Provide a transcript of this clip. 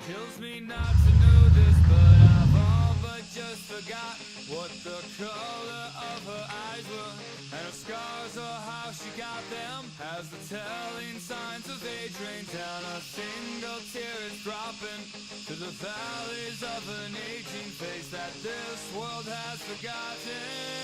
Kills me not to know this, but I've all but just forgot what the color of her eyes were, and her scars or how she got them. As the telling signs of age rain down, a single tear is dropping to the valleys of an aging face that this world has forgotten.